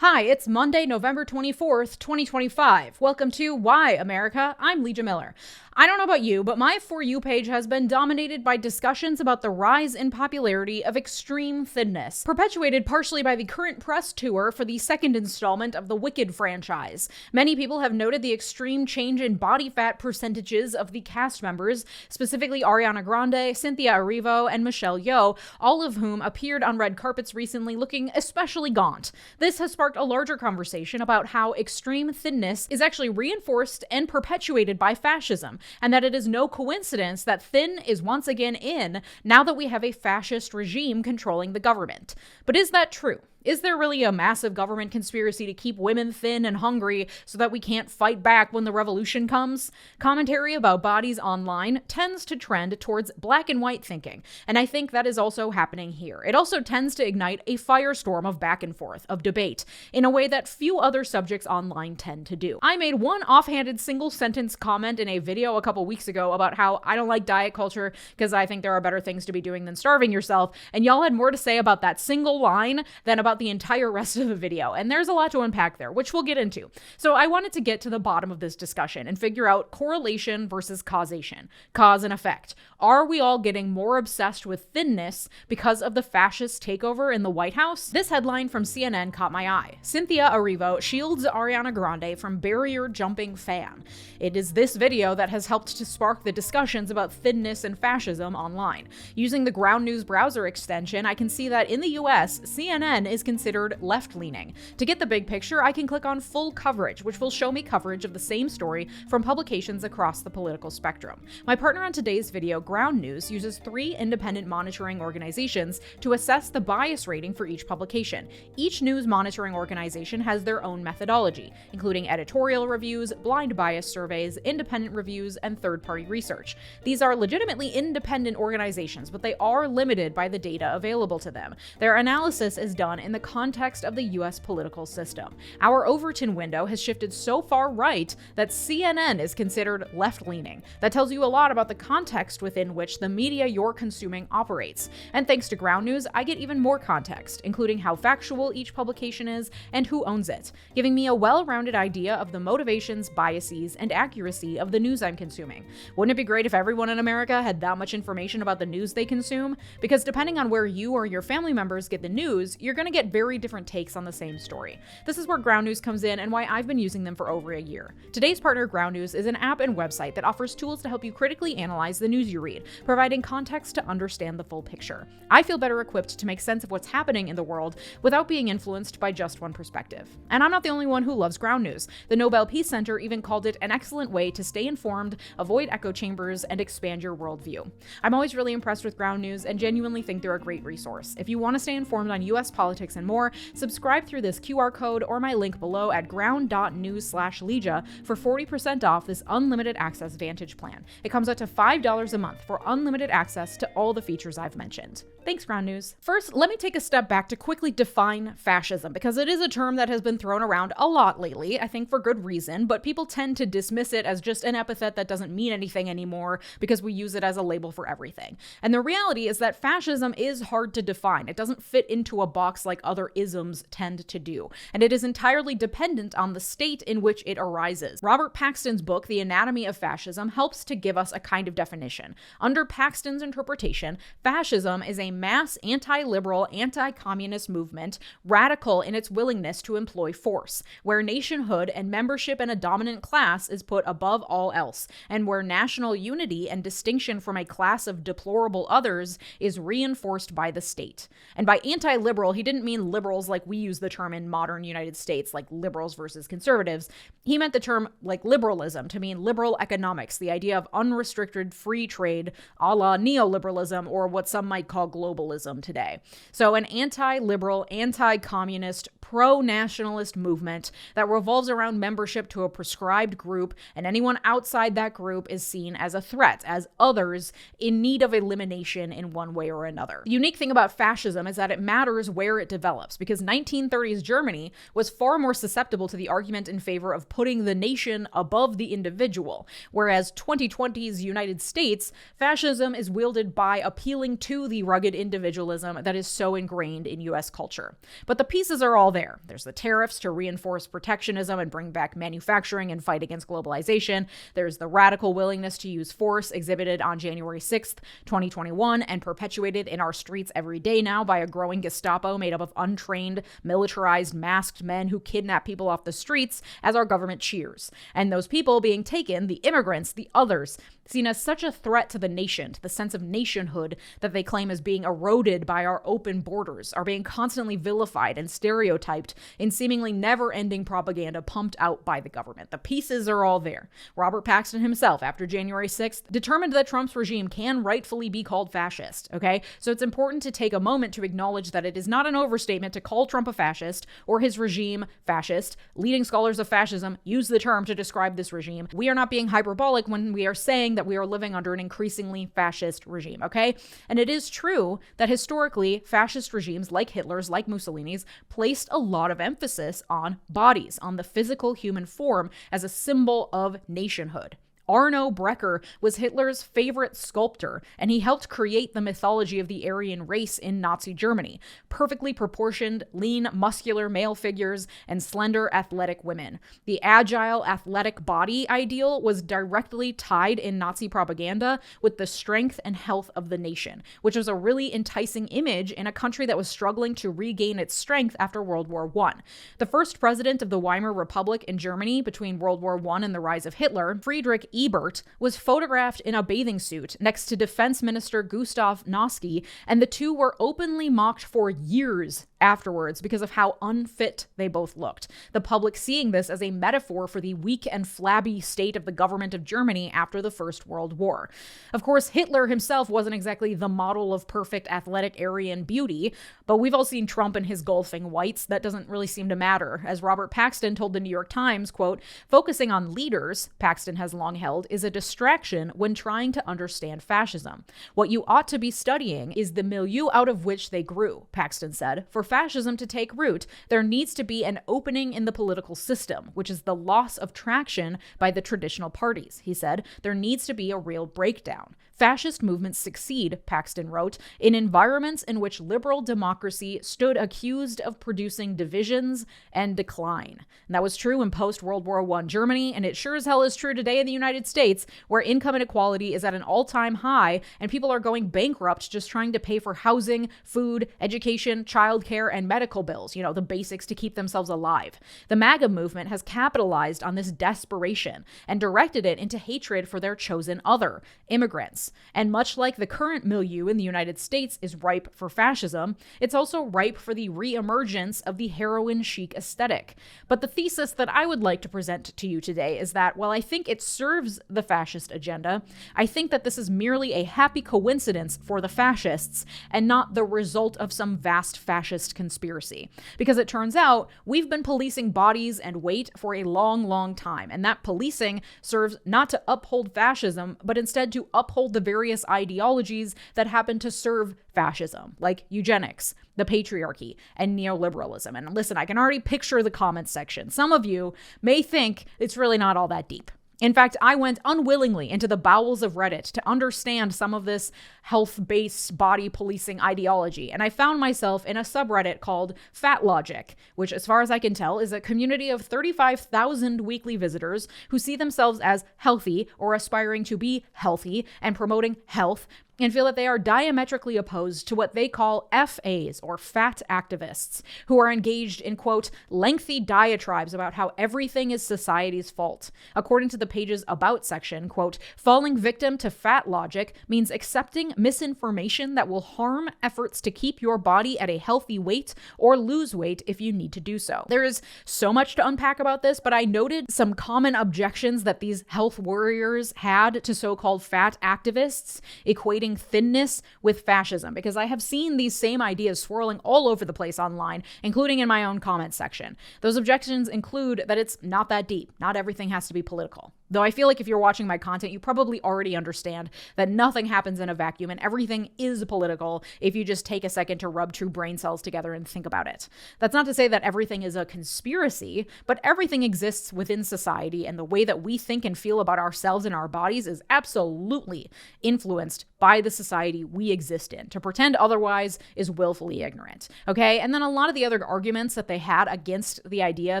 Hi, it's Monday, November 24th, 2025. Welcome to Why America? I'm Leeja Miller. I don't know about you, but my For You page has been dominated by discussions about the rise in popularity of extreme thinness, perpetuated partially by the current press tour for the second installment of the Wicked franchise. Many people have noted the extreme change in body fat percentages of the cast members, specifically Ariana Grande, Cynthia Erivo, and Michelle Yeoh, all of whom appeared on red carpets recently looking especially gaunt. This has sparked a larger conversation about how extreme thinness is actually reinforced and perpetuated by fascism, and that it is no coincidence that thin is once again in now that we have a fascist regime controlling the government. But is that true? Is there really a massive government conspiracy to keep women thin and hungry so that we can't fight back when the revolution comes? Commentary about bodies online tends to trend towards black and white thinking, and I think that is also happening here. It also tends to ignite a firestorm of back and forth, of debate, in a way that few other subjects online tend to do. I made one offhanded single-sentence comment in a video a couple weeks ago about how I don't like diet culture because I think there are better things to be doing than starving yourself, and y'all had more to say about that single line than about the entire rest of the video, and there's a lot to unpack there, which we'll get into. So I wanted to get to the bottom of this discussion and figure out correlation versus causation, cause and effect. Are we all getting more obsessed with thinness because of the fascist takeover in the White House? This headline from CNN caught my eye. Cynthia Erivo shields Ariana Grande from barrier jumping fan. It is this video that has helped to spark the discussions about thinness and fascism online. Using the Ground News browser extension, I can see that in the US, CNN is considered left-leaning. To get the big picture, I can click on full coverage, which will show me coverage of the same story from publications across the political spectrum. My partner on today's video, Ground News, uses 3 independent monitoring organizations to assess the bias rating for each publication. Each news monitoring organization has their own methodology, including editorial reviews, blind bias surveys, independent reviews, and third-party research. These are legitimately independent organizations, but they are limited by the data available to them. Their analysis is done in the context of the US political system. Our Overton window has shifted so far right that CNN is considered left-leaning. That tells you a lot about the context within which the media you're consuming operates. And thanks to Ground News, I get even more context, including how factual each publication is and who owns it, giving me a well-rounded idea of the motivations, biases, and accuracy of the news I'm consuming. Wouldn't it be great if everyone in America had that much information about the news they consume? Because depending on where you or your family members get the news, you're going to get very different takes on the same story. This is where Ground News comes in and why I've been using them for over a year. Today's partner, Ground News, is an app and website that offers tools to help you critically analyze the news you read, providing context to understand the full picture. I feel better equipped to make sense of what's happening in the world without being influenced by just one perspective. And I'm not the only one who loves Ground News. The Nobel Peace Center even called it an excellent way to stay informed, avoid echo chambers, and expand your worldview. I'm always really impressed with Ground News and genuinely think they're a great resource. If you want to stay informed on US politics and more, subscribe through this QR code or my link below at ground.news/Leeja for 40% off this unlimited access Vantage plan. It comes out to $5 a month for unlimited access to all the features I've mentioned. Thanks, Ground News. First, let me take a step back to quickly define fascism, because it is a term that has been thrown around a lot lately, I think for good reason, but people tend to dismiss it as just an epithet that doesn't mean anything anymore because we use it as a label for everything. And the reality is that fascism is hard to define. It doesn't fit into a box like other isms tend to do, and it is entirely dependent on the state in which it arises. Robert Paxton's book, The Anatomy of Fascism, helps to give us a kind of definition. Under Paxton's interpretation, fascism is a mass anti-liberal, anti-communist movement, radical in its willingness to employ force, where nationhood and membership in a dominant class is put above all else, and where national unity and distinction from a class of deplorable others is reinforced by the state. And by anti-liberal, he didn't mean liberals like we use the term in modern United States, like liberals versus conservatives. He meant the term like liberalism to mean liberal economics, the idea of unrestricted free trade, a la neoliberalism, or what some might call globalism today. So an anti-liberal, anti-communist, pro-nationalist movement that revolves around membership to a prescribed group, and anyone outside that group is seen as a threat, as others in need of elimination in one way or another. The unique thing about fascism is that it matters where it develops, because 1930s Germany was far more susceptible to the argument in favor of putting the nation above the individual, whereas 2020's United States, fascism is wielded by appealing to the rugged individualism that is so ingrained in US culture. But the pieces are all there. There's the tariffs to reinforce protectionism and bring back manufacturing and fight against globalization. There's the radical willingness to use force exhibited on January 6th, 2021, and perpetuated in our streets every day now by a growing Gestapo made up of untrained, militarized, masked men who kidnap people off the streets as our government cheers. And those people being taken, the immigrants, the others, seen as such a threat to the nation, to the sense of nationhood that they claim is being eroded by our open borders, are being constantly vilified and stereotyped in seemingly never-ending propaganda pumped out by the government. The pieces are all there. Robert Paxton himself, after January 6th, determined that Trump's regime can rightfully be called fascist, okay? So it's important to take a moment to acknowledge that it is not an overstatement to call Trump a fascist or his regime fascist. Leading scholars of fascism use the term to describe this regime. We are not being hyperbolic when we are saying that we are living under an increasingly fascist regime, okay? And it is true that historically, fascist regimes like Hitler's, like Mussolini's, placed a lot of emphasis on bodies, on the physical human form as a symbol of nationhood. Arno Breker was Hitler's favorite sculptor, and he helped create the mythology of the Aryan race in Nazi Germany. Perfectly proportioned, lean, muscular male figures and slender, athletic women. The agile, athletic body ideal was directly tied in Nazi propaganda with the strength and health of the nation, which was a really enticing image in a country that was struggling to regain its strength after World War I. The first president of the Weimar Republic in Germany between World War I and the rise of Hitler, Friedrich Ebert, was photographed in a bathing suit next to Defense Minister Gustav Noske, and the two were openly mocked for years afterwards because of how unfit they both looked. The public seeing this as a metaphor for the weak and flabby state of the government of Germany after the First World War. Of course, Hitler himself wasn't exactly the model of perfect athletic Aryan beauty, but we've all seen Trump and his golfing whites. That doesn't really seem to matter. As Robert Paxton told the New York Times, quote, "Focusing on leaders," Paxton has long held, "is a distraction when trying to understand fascism. What you ought to be studying is the milieu out of which they grew," Paxton said. "For fascism to take root, there needs to be an opening in the political system, which is the loss of traction by the traditional parties," he said. "There needs to be a real breakdown. Fascist movements succeed," Paxton wrote, "in environments in which liberal democracy stood accused of producing divisions and decline." And that was true in post-World War I Germany, and it sure as hell is true today in the United States, where income inequality is at an all-time high, and people are going bankrupt just trying to pay for housing, food, education, childcare, and medical bills, you know, the basics to keep themselves alive. The MAGA movement has capitalized on this desperation and directed it into hatred for their chosen other, immigrants. And much like the current milieu in the United States is ripe for fascism, it's also ripe for the re-emergence of the heroin chic aesthetic. But the thesis that I would like to present to you today is that while I think it serves the fascist agenda, I think that this is merely a happy coincidence for the fascists and not the result of some vast fascist conspiracy. Because it turns out we've been policing bodies and weight for a long, long time, and that policing serves not to uphold fascism, but instead to uphold the various ideologies that happen to serve fascism, like eugenics, the patriarchy, and neoliberalism. And listen, I can already picture the comments section. Some of you may think it's really not all that deep. In fact, I went unwillingly into the bowels of Reddit to understand some of this health-based body policing ideology, and I found myself in a subreddit called Fat Logic, which, as far as I can tell, is a community of 35,000 weekly visitors who see themselves as healthy or aspiring to be healthy and promoting health, and feel that they are diametrically opposed to what they call FAs, or fat activists, who are engaged in, quote, lengthy diatribes about how everything is society's fault. According to the page's About section, quote, falling victim to fat logic means accepting misinformation that will harm efforts to keep your body at a healthy weight or lose weight if you need to do so. There is so much to unpack about this, but I noted some common objections that these health warriors had to so-called fat activists, equating thinness with fascism, because I have seen these same ideas swirling all over the place online, including in my own comment section. Those objections include that it's not that deep. Not everything has to be political. Though I feel like if you're watching my content, you probably already understand that nothing happens in a vacuum and everything is political if you just take a second to rub two brain cells together and think about it. That's not to say that everything is a conspiracy, but everything exists within society, and the way that we think and feel about ourselves and our bodies is absolutely influenced by the society we exist in. To pretend otherwise is willfully ignorant, okay? And then a lot of the other arguments that they had against the idea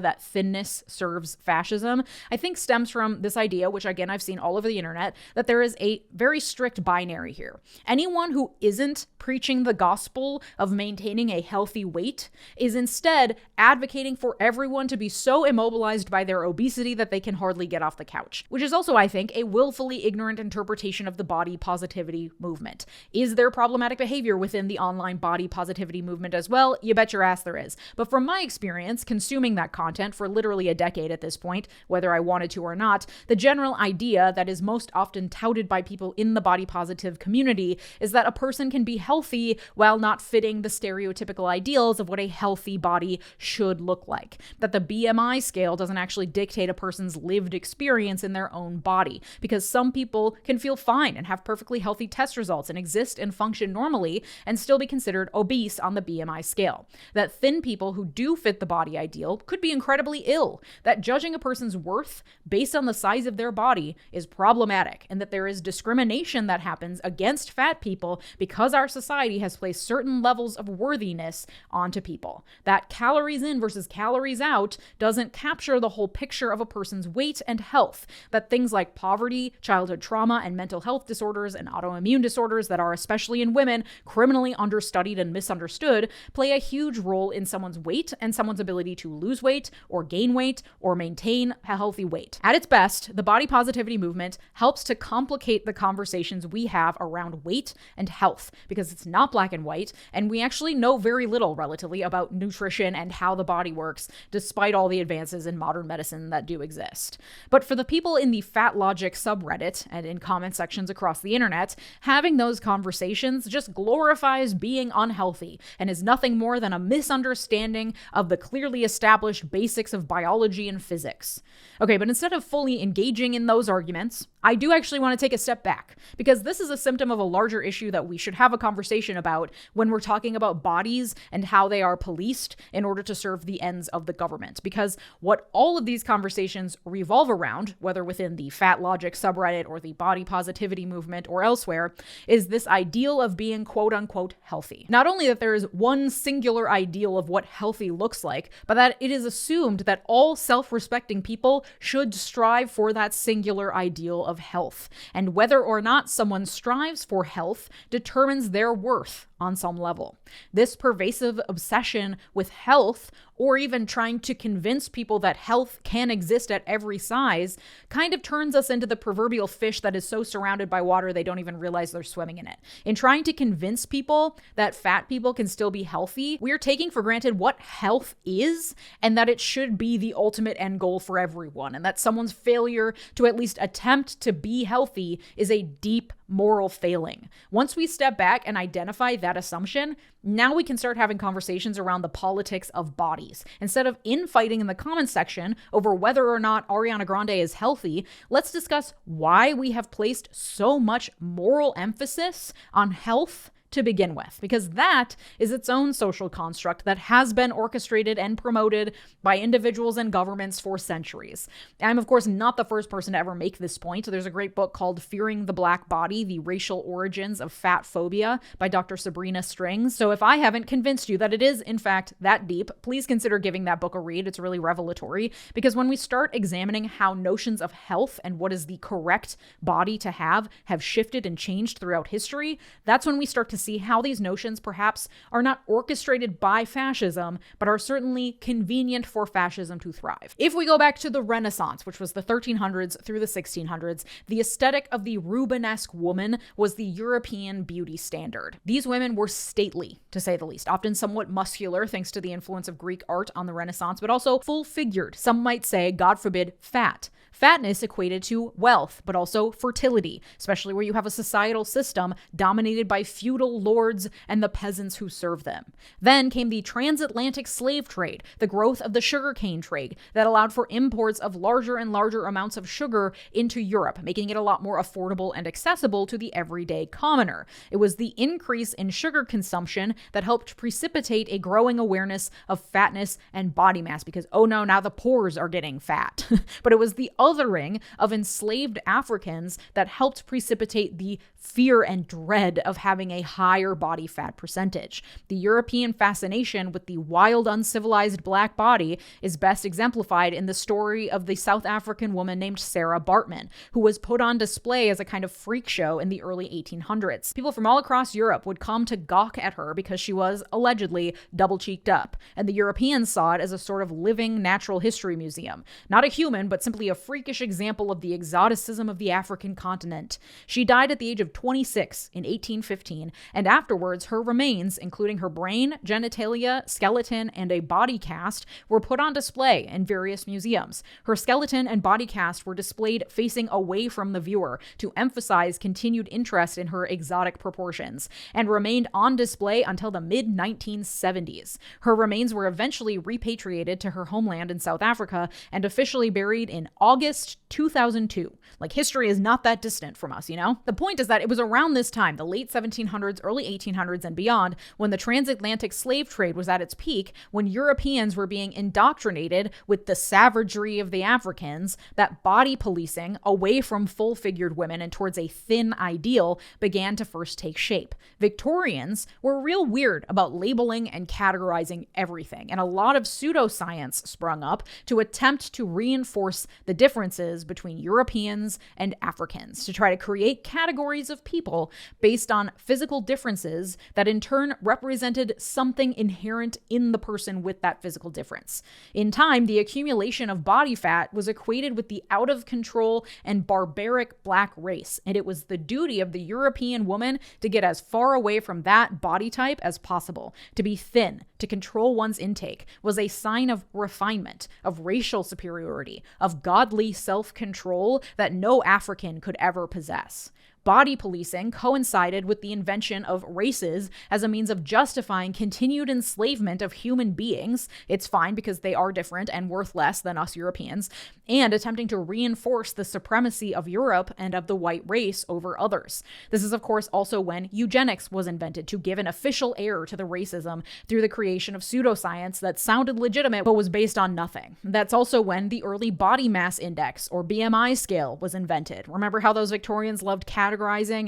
that thinness serves fascism, I think stems from this idea, which again, I've seen all over the internet, that there is a very strict binary here. Anyone who isn't preaching the gospel of maintaining a healthy weight is instead advocating for everyone to be so immobilized by their obesity that they can hardly get off the couch, which is also, I think, a willfully ignorant interpretation of the body positivity movement. Is there problematic behavior within the online body positivity movement as well? You bet your ass there is. But from my experience, consuming that content for literally a decade at this point, whether I wanted to or not, the general idea that is most often touted by people in the body positive community is that a person can be healthy while not fitting the stereotypical ideals of what a healthy body should look like. That the BMI scale doesn't actually dictate a person's lived experience in their own body, because some people can feel fine and have perfectly healthy test results and exist and function normally and still be considered obese on the BMI scale. That thin people who do fit the body ideal could be incredibly ill. That judging a person's worth based on the size of their body is problematic, and that there is discrimination that happens against fat people because our society has placed certain levels of worthiness onto people. That calories in versus calories out doesn't capture the whole picture of a person's weight and health. That things like poverty, childhood trauma, and mental health disorders and autoimmune disorders that are, especially in women, criminally understudied and misunderstood, play a huge role in someone's weight and someone's ability to lose weight or gain weight or maintain a healthy weight. At its best, the body positivity movement helps to complicate the conversations we have around weight and health, because it's not black and white, and we actually know very little relatively about nutrition and how the body works, despite all the advances in modern medicine that do exist. But for the people in the Fat Logic subreddit and in comment sections across the internet, having those conversations just glorifies being unhealthy and is nothing more than a misunderstanding of the clearly established basics of biology and physics. Okay, but instead of fully engaging in those arguments, I do actually want to take a step back, because this is a symptom of a larger issue that we should have a conversation about when we're talking about bodies and how they are policed in order to serve the ends of the government. Because what all of these conversations revolve around, whether within the Fat Logic subreddit or the body positivity movement or elsewhere, is this ideal of being quote unquote healthy. Not only that there is one singular ideal of what healthy looks like, but that it is assumed that all self-respecting people should strive for that singular ideal of health. And whether or not someone strives for health determines their worth on some level. This pervasive obsession with health, or even trying to convince people that health can exist at every size, kind of turns us into the proverbial fish that is so surrounded by water they don't even realize they're swimming in it. In trying to convince people that fat people can still be healthy, we're taking for granted what health is, and that it should be the ultimate end goal for everyone, and that someone's failure to at least attempt to be healthy is a deep moral failing. Once we step back and identify that assumption, now we can start having conversations around the politics of bodies. Instead of infighting in the comments section over whether or not Ariana Grande is healthy, let's discuss why we have placed so much moral emphasis on health to begin with, because that is its own social construct that has been orchestrated and promoted by individuals and governments for centuries. I'm, of course, not the first person to ever make this point. There's a great book called Fearing the Black Body, The Racial Origins of Fat Phobia by Dr. Sabrina Strings. So if I haven't convinced you that it is, in fact, that deep, please consider giving that book a read. It's really revelatory, because when we start examining how notions of health and what is the correct body to have shifted and changed throughout history, that's when we start to see how these notions perhaps are not orchestrated by fascism, but are certainly convenient for fascism to thrive. If we go back to the Renaissance, which was the 1300s through the 1600s, the aesthetic of the Rubenesque woman was the European beauty standard. These women were stately, to say the least, often somewhat muscular thanks to the influence of Greek art on the Renaissance, but also full-figured, some might say, God forbid, fat. Fatness equated to wealth, but also fertility, especially where you have a societal system dominated by feudal lords and the peasants who serve them. Then came the transatlantic slave trade, the growth of the sugarcane trade that allowed for imports of larger and larger amounts of sugar into Europe, making it a lot more affordable and accessible to the everyday commoner. It was the increase in sugar consumption that helped precipitate a growing awareness of fatness and body mass because, oh no, now the poors are getting fat. But it was the othering of enslaved Africans that helped precipitate the fear and dread of having a higher body fat percentage. The European fascination with the wild, uncivilized black body is best exemplified in the story of the South African woman named Sarah Baartman, who was put on display as a kind of freak show in the early 1800s. People from all across Europe would come to gawk at her because she was allegedly double-cheeked up, and the Europeans saw it as a sort of living natural history museum. Not a human, but simply a freakish example of the exoticism of the African continent. She died at the age of 26 in 1815, and afterwards her remains, including her brain, genitalia, skeleton, and a body cast, were put on display in various museums. Her skeleton and body cast were displayed facing away from the viewer to emphasize continued interest in her exotic proportions, and remained on display until the mid-1970s. Her remains were eventually repatriated to her homeland in South Africa and officially buried in August 2002. Like, history is not that distant from us, you know? The point is that it was around this time, the late 1700s, early 1800s, and beyond, when the transatlantic slave trade was at its peak, when Europeans were being indoctrinated with the savagery of the Africans, that body policing away from full-figured women and towards a thin ideal began to first take shape. Victorians were real weird about labeling and categorizing everything, and a lot of pseudoscience sprung up to attempt to reinforce the differences between Europeans and Africans, to try to create categories of people based on physical differences that in turn represented something inherent in the person with that physical difference. In time, the accumulation of body fat was equated with the out-of-control and barbaric black race, and it was the duty of the European woman to get as far away from that body type as possible. To be thin, to control one's intake, was a sign of refinement, of racial superiority, of godly self-control that no African could ever possess. Body policing coincided with the invention of races as a means of justifying continued enslavement of human beings. It's fine because they are different and worth less than us Europeans, and attempting to reinforce the supremacy of Europe and of the white race over others. This is, of course, also when eugenics was invented to give an official air to the racism through the creation of pseudoscience that sounded legitimate but was based on nothing. That's also when the early body mass index, or BMI scale, was invented. Remember how those Victorians loved categorizing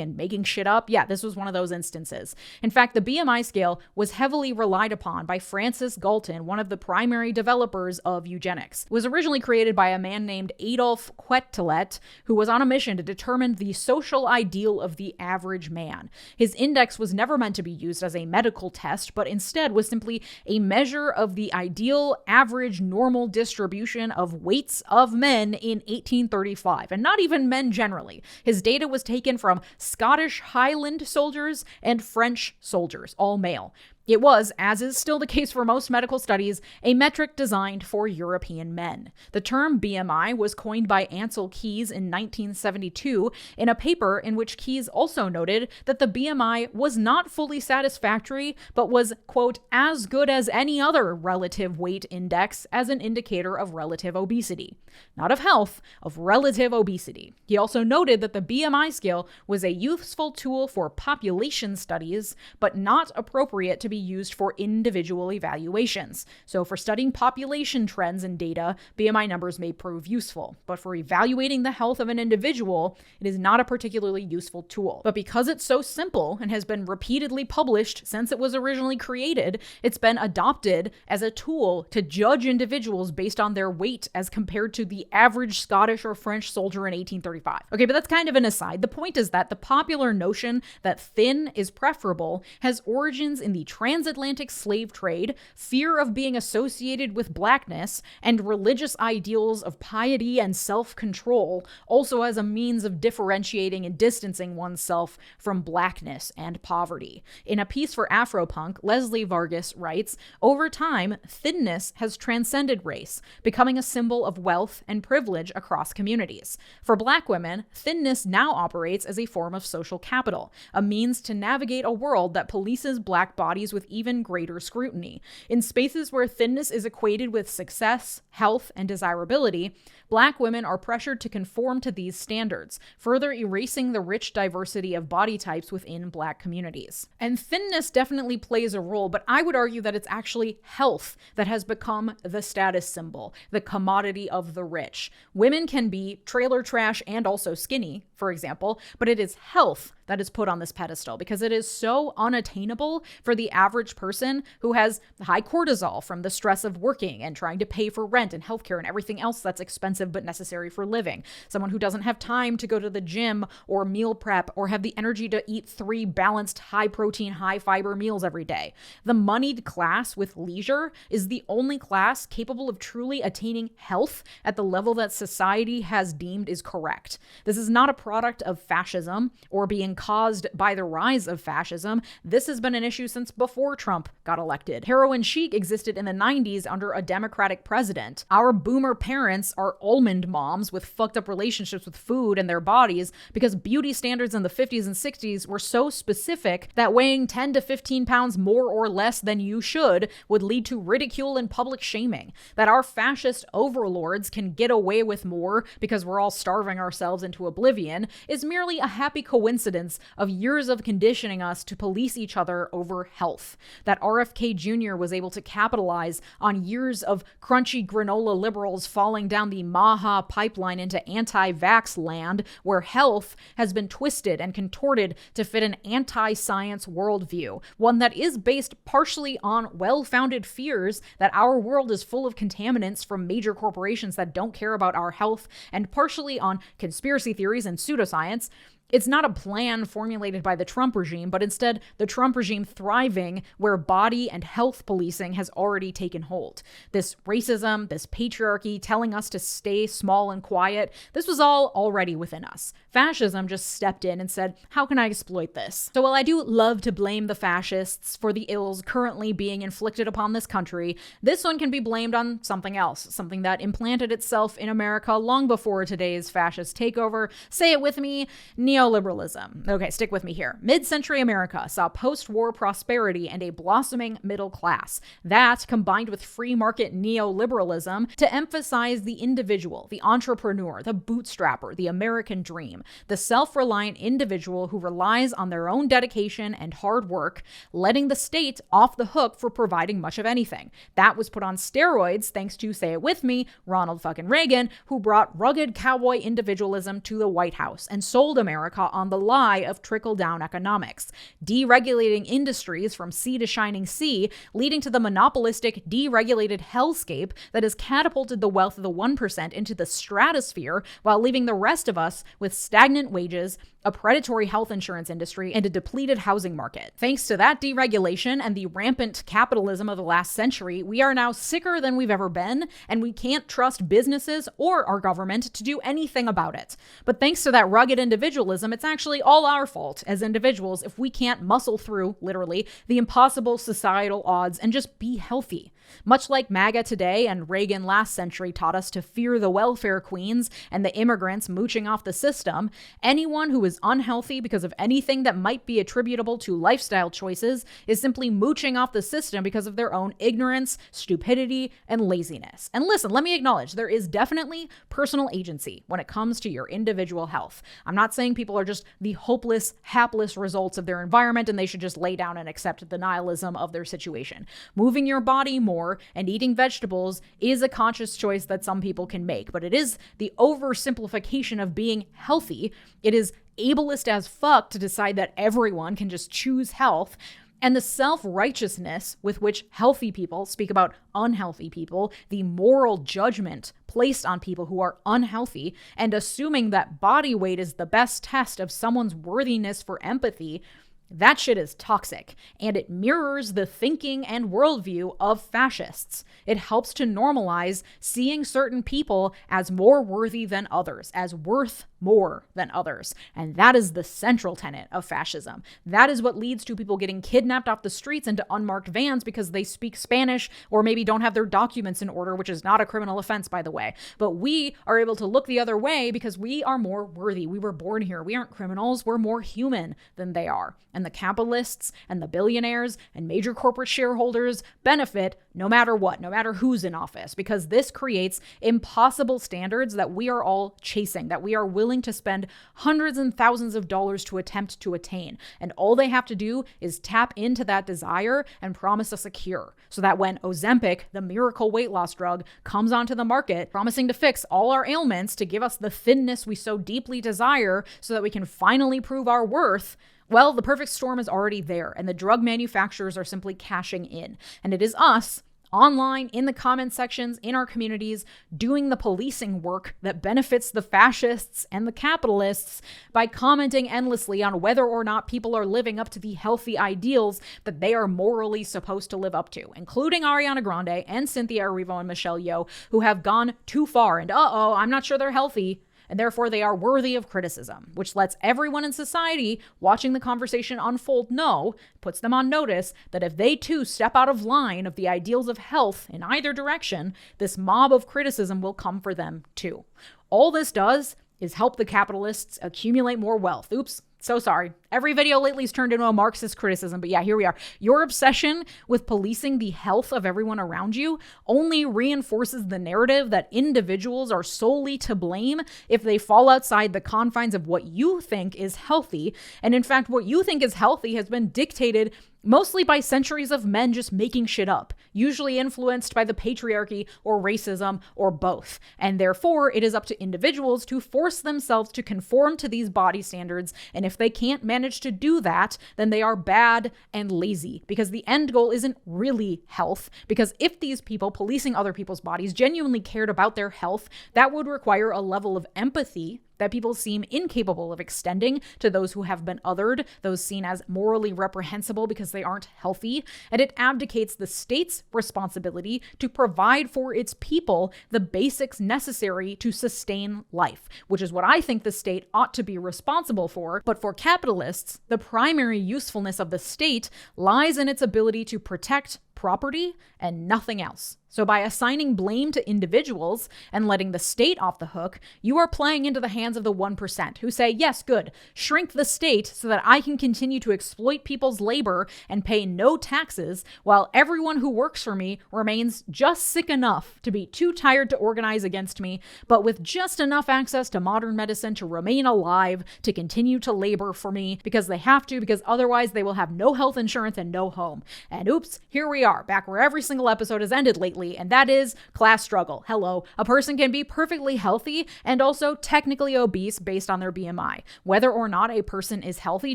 and making shit up? Yeah, this was one of those instances. In fact, the BMI scale was heavily relied upon by Francis Galton, one of the primary developers of eugenics. It was originally created by a man named 𝗖𝗓𝗡𝗘𝗧, who was on a mission to determine the social ideal of the average man. His index was never meant to be used as a medical test, but instead was simply a measure of the ideal average normal distribution of weights of men in 1835, and not even men generally. His data was taken from Scottish Highland soldiers and French soldiers, all male. It was, as is still the case for most medical studies, a metric designed for European men. The term BMI was coined by Ancel Keys in 1972 in a paper in which Keys also noted that the BMI was not fully satisfactory, but was, quote, as good as any other relative weight index as an indicator of relative obesity. Not of health, of relative obesity. He also noted that the BMI scale was a useful tool for population studies, but not appropriate to be used for individual evaluations. So for studying population trends and data, BMI numbers may prove useful, but for evaluating the health of an individual, it is not a particularly useful tool. But because it's so simple and has been repeatedly published since it was originally created, it's been adopted as a tool to judge individuals based on their weight as compared to the average Scottish or French soldier in 1835. Okay, but that's kind of an aside. The point is that the popular notion that thin is preferable has origins in the transatlantic slave trade, fear of being associated with blackness, and religious ideals of piety and self-control, also as a means of differentiating and distancing oneself from blackness and poverty. In a piece for Afropunk, Leslie Vargas writes, "Over time, thinness has transcended race, becoming a symbol of wealth and privilege across communities. For Black women, thinness now operates as a form of social capital, a means to navigate a world that polices Black bodies with even greater scrutiny. In spaces where thinness is equated with success, health, and desirability, Black women are pressured to conform to these standards, further erasing the rich diversity of body types within Black communities." And thinness definitely plays a role, but I would argue that it's actually health that has become the status symbol, the commodity of the rich. Women can be trailer trash and also skinny, for example, but it is health that is put on this pedestal because it is so unattainable for the average person who has high cortisol from the stress of working and trying to pay for rent and healthcare and everything else that's expensive but necessary for living. Someone who doesn't have time to go to the gym or meal prep or have the energy to eat 3 balanced, high-protein, high-fiber meals every day. The moneyed class with leisure is the only class capable of truly attaining health at the level that society has deemed is correct. This is not a product of fascism or being caused by the rise of fascism. This has been an issue since before Trump got elected. Heroin chic existed in the 90s under a Democratic president. Our boomer parents are almond moms with fucked up relationships with food and their bodies because beauty standards in the 50s and 60s were so specific that weighing 10 to 15 pounds more or less than you should would lead to ridicule and public shaming. That our fascist overlords can get away with more because we're all starving ourselves into oblivion is merely a happy coincidence of years of conditioning us to police each other over health. That RFK Jr. was able to capitalize on years of crunchy granola liberals falling down the Maha pipeline into anti-vax land, where health has been twisted and contorted to fit an anti-science worldview, one that is based partially on well-founded fears that our world is full of contaminants from major corporations that don't care about our health, and partially on conspiracy theories and pseudoscience. It's not a plan formulated by the Trump regime, but instead the Trump regime thriving where body and health policing has already taken hold. This racism, this patriarchy telling us to stay small and quiet, this was all already within us. Fascism just stepped in and said, how can I exploit this? So while I do love to blame the fascists for the ills currently being inflicted upon this country, this one can be blamed on something else, something that implanted itself in America long before today's fascist takeover. Say it with me, neoliberalism. Okay, stick with me here. Mid-century America saw post-war prosperity and a blossoming middle class. That, combined with free market neoliberalism, to emphasize the individual, the entrepreneur, the bootstrapper, the American dream, the self-reliant individual who relies on their own dedication and hard work, letting the state off the hook for providing much of anything. That was put on steroids thanks to, say it with me, Ronald fucking Reagan, who brought rugged cowboy individualism to the White House and sold America on the lie of trickle-down economics, deregulating industries from sea to shining sea, leading to the monopolistic, deregulated hellscape that has catapulted the wealth of the 1% into the stratosphere while leaving the rest of us with stagnant wages, a predatory health insurance industry, and a depleted housing market. Thanks to that deregulation and the rampant capitalism of the last century, we are now sicker than we've ever been, and we can't trust businesses or our government to do anything about it. But thanks to that rugged individualism, it's actually all our fault as individuals if we can't muscle through, literally, the impossible societal odds and just be healthy. Much like MAGA today and Reagan last century taught us to fear the welfare queens and the immigrants mooching off the system, anyone who is unhealthy because of anything that might be attributable to lifestyle choices is simply mooching off the system because of their own ignorance, stupidity, and laziness. And listen, let me acknowledge there is definitely personal agency when it comes to your individual health. I'm not saying people are just the hopeless, hapless results of their environment and they should just lay down and accept the nihilism of their situation. Moving your body more and eating vegetables is a conscious choice that some people can make, but it is the oversimplification of being healthy. It is ableist as fuck to decide that everyone can just choose health, and the self-righteousness with which healthy people speak about unhealthy people, the moral judgment placed on people who are unhealthy, and assuming that body weight is the best test of someone's worthiness for empathy, That shit is toxic, and it mirrors the thinking and worldview of fascists. It helps to normalize seeing certain people as more worthy than others, as worth more than others. And that is the central tenet of fascism. That is what leads to people getting kidnapped off the streets into unmarked vans because they speak Spanish or maybe don't have their documents in order, which is not a criminal offense, by the way. But we are able to look the other way because we are more worthy. We were born here. We aren't criminals. We're more human than they are. And the capitalists and the billionaires and major corporate shareholders benefit no matter what, no matter who's in office, because this creates impossible standards that we are all chasing, that we are willing to spend hundreds and thousands of dollars to attempt to attain. And all they have to do is tap into that desire and promise us a cure. So that when Ozempic, the miracle weight loss drug, comes onto the market, promising to fix all our ailments, to give us the thinness we so deeply desire so that we can finally prove our worth, well, the perfect storm is already there, and the drug manufacturers are simply cashing in. And it is us, online, in the comment sections, in our communities, doing the policing work that benefits the fascists and the capitalists by commenting endlessly on whether or not people are living up to the healthy ideals that they are morally supposed to live up to, including Ariana Grande and Cynthia Erivo and Michelle Yeoh, who have gone too far. And I'm not sure they're healthy. And therefore they are worthy of criticism, which lets everyone in society watching the conversation unfold know, puts them on notice that if they too step out of line of the ideals of health in either direction, this mob of criticism will come for them too. All this does is help the capitalists accumulate more wealth. Oops. So sorry. Every video lately has turned into a Marxist criticism, but yeah, here we are. Your obsession with policing the health of everyone around you only reinforces the narrative that individuals are solely to blame if they fall outside the confines of what you think is healthy. And in fact, what you think is healthy has been dictated mostly by centuries of men just making shit up, usually influenced by the patriarchy or racism or both. And therefore, it is up to individuals to force themselves to conform to these body standards. And if they can't manage to do that, then they are bad and lazy, because the end goal isn't really health. Because if these people policing other people's bodies genuinely cared about their health, that would require a level of empathy that people seem incapable of extending to those who have been othered, those seen as morally reprehensible because they aren't healthy, and it abdicates the state's responsibility to provide for its people the basics necessary to sustain life, which is what I think the state ought to be responsible for. But for capitalists, the primary usefulness of the state lies in its ability to protect property and nothing else. So by assigning blame to individuals and letting the state off the hook, you are playing into the hands of the 1% who say, yes, good, shrink the state so that I can continue to exploit people's labor and pay no taxes, while everyone who works for me remains just sick enough to be too tired to organize against me, but with just enough access to modern medicine to remain alive, to continue to labor for me because they have to, because otherwise they will have no health insurance and no home. And oops, here we are, back where every single episode has ended lately, and that is class struggle. Hello, a person can be perfectly healthy and also technically obese based on their BMI. Whether or not a person is healthy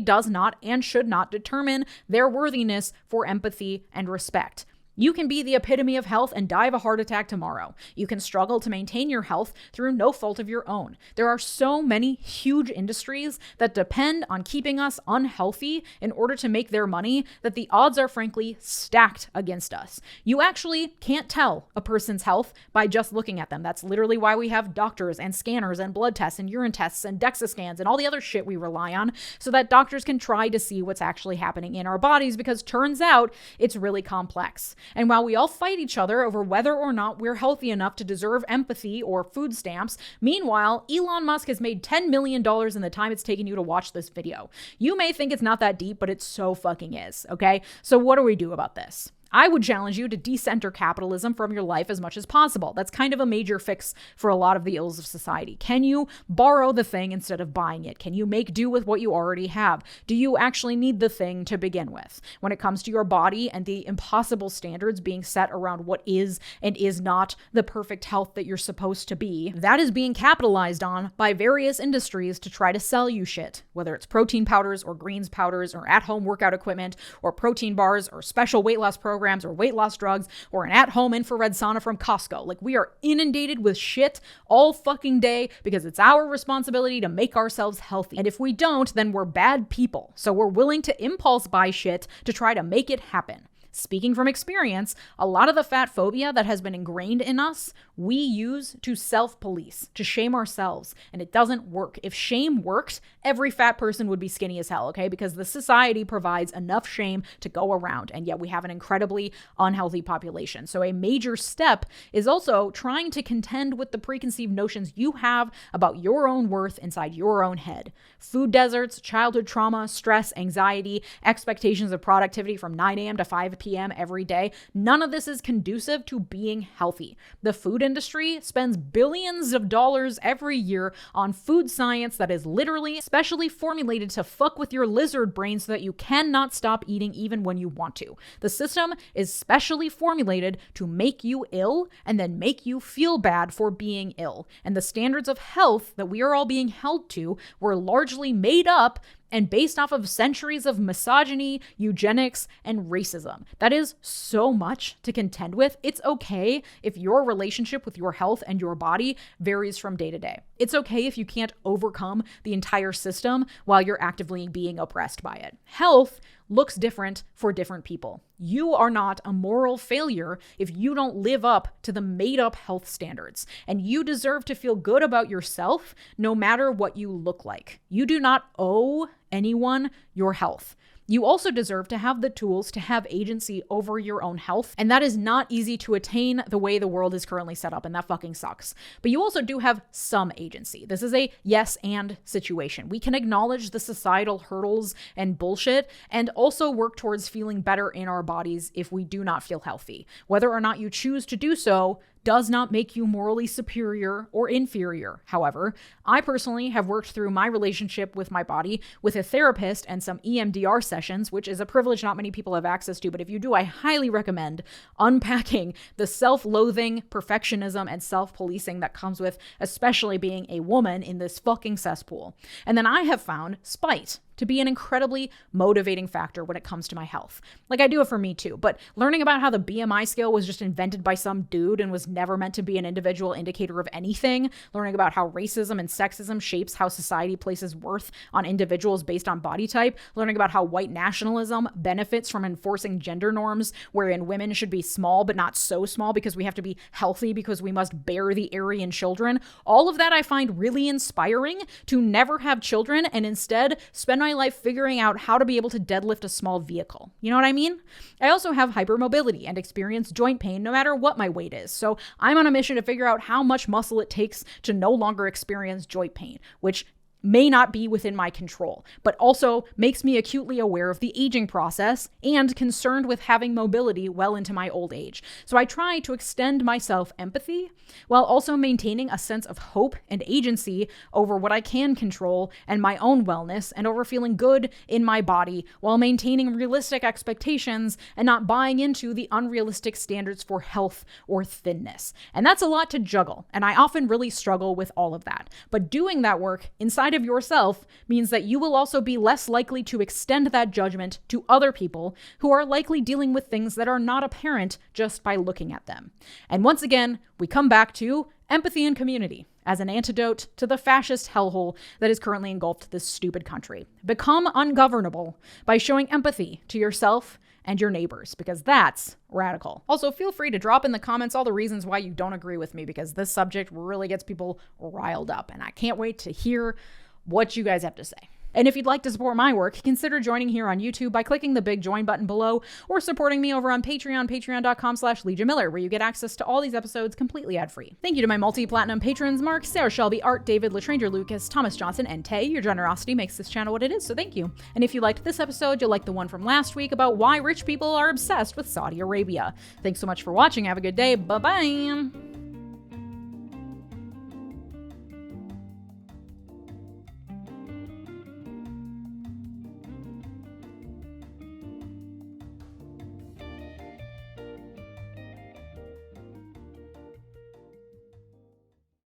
does not and should not determine their worthiness for empathy and respect. You can be the epitome of health and die of a heart attack tomorrow. You can struggle to maintain your health through no fault of your own. There are so many huge industries that depend on keeping us unhealthy in order to make their money that the odds are frankly stacked against us. You actually can't tell a person's health by just looking at them. That's literally why we have doctors and scanners and blood tests and urine tests and DEXA scans and all the other shit we rely on, so that doctors can try to see what's actually happening in our bodies, because turns out it's really complex. And while we all fight each other over whether or not we're healthy enough to deserve empathy or food stamps, meanwhile, Elon Musk has made $10 million in the time it's taken you to watch this video. You may think it's not that deep, but it so fucking is, okay? So what do we do about this? I would challenge you to decenter capitalism from your life as much as possible. That's kind of a major fix for a lot of the ills of society. Can you borrow the thing instead of buying it? Can you make do with what you already have? Do you actually need the thing to begin with? When it comes to your body and the impossible standards being set around what is and is not the perfect health that you're supposed to be, that is being capitalized on by various industries to try to sell you shit, whether it's protein powders or greens powders or at-home workout equipment or protein bars or special weight loss programs programs or weight loss drugs or an at-home infrared sauna from Costco. Like, we are inundated with shit all fucking day because it's our responsibility to make ourselves healthy. And if we don't, then we're bad people. So we're willing to impulse buy shit to try to make it happen. Speaking from experience, a lot of the fat phobia that has been ingrained in us, we use to self-police, to shame ourselves, and it doesn't work. If shame worked, every fat person would be skinny as hell, okay? Because the society provides enough shame to go around, and yet we have an incredibly unhealthy population. So a major step is also trying to contend with the preconceived notions you have about your own worth inside your own head. Food deserts, childhood trauma, stress, anxiety, expectations of productivity from 9 a.m. to 5 p.m. every day. None of this is conducive to being healthy. The food industry spends billions of dollars every year on food science that is literally specially formulated to fuck with your lizard brain so that you cannot stop eating even when you want to. The system is specially formulated to make you ill and then make you feel bad for being ill. And the standards of health that we are all being held to were largely made up and based off of centuries of misogyny, eugenics, and racism. That is so much to contend with. It's okay if your relationship with your health and your body varies from day to day. It's okay if you can't overcome the entire system while you're actively being oppressed by it. Health looks different for different people. You are not a moral failure if you don't live up to the made-up health standards, and you deserve to feel good about yourself no matter what you look like. You do not owe anyone your health. You also deserve to have the tools to have agency over your own health, and that is not easy to attain the way the world is currently set up, and that fucking sucks. But you also do have some agency. This is a yes and situation. We can acknowledge the societal hurdles and bullshit and also work towards feeling better in our bodies if we do not feel healthy. Whether or not you choose to do so does not make you morally superior or inferior. However, I personally have worked through my relationship with my body with a therapist and some EMDR sessions, which is a privilege not many people have access to, but if you do, I highly recommend unpacking the self-loathing, perfectionism, and self-policing that comes with especially being a woman in this fucking cesspool. And then I have found spite to be an incredibly motivating factor when it comes to my health. Like, I do it for me too, but learning about how the BMI scale was just invented by some dude and was never meant to be an individual indicator of anything, learning about how racism and sexism shapes how society places worth on individuals based on body type, learning about how white nationalism benefits from enforcing gender norms wherein women should be small but not so small because we have to be healthy because we must bear the Aryan children. All of that I find really inspiring to never have children and instead spend my life figuring out how to be able to deadlift a small vehicle. You know what I mean? I also have hypermobility and experience joint pain no matter what my weight is. So I'm on a mission to figure out how much muscle it takes to no longer experience joint pain, which may not be within my control, but also makes me acutely aware of the aging process and concerned with having mobility well into my old age. So I try to extend myself empathy while also maintaining a sense of hope and agency over what I can control and my own wellness and over feeling good in my body while maintaining realistic expectations and not buying into the unrealistic standards for health or thinness. And that's a lot to juggle, and I often really struggle with all of that. But doing that work inside of yourself means that you will also be less likely to extend that judgment to other people who are likely dealing with things that are not apparent just by looking at them. And once again, we come back to empathy and community as an antidote to the fascist hellhole that is currently engulfed this stupid country. Become ungovernable by showing empathy to yourself and your neighbors, because that's radical. Also, feel free to drop in the comments all the reasons why you don't agree with me, because this subject really gets people riled up, and I can't wait to hear what you guys have to say. And if you'd like to support my work, consider joining here on YouTube by clicking the big join button below or supporting me over on Patreon, patreon.com/LeejaMiller, where you get access to all these episodes completely ad-free. Thank you to my multi-platinum patrons, Mark, Sarah Shelby, Art, David, Latranger Lucas, Thomas Johnson, and Tay. Your generosity makes this channel what it is, so thank you. And if you liked this episode, you'll like the one from last week about why rich people are obsessed with Saudi Arabia. Thanks so much for watching. Have a good day. Bye-bye.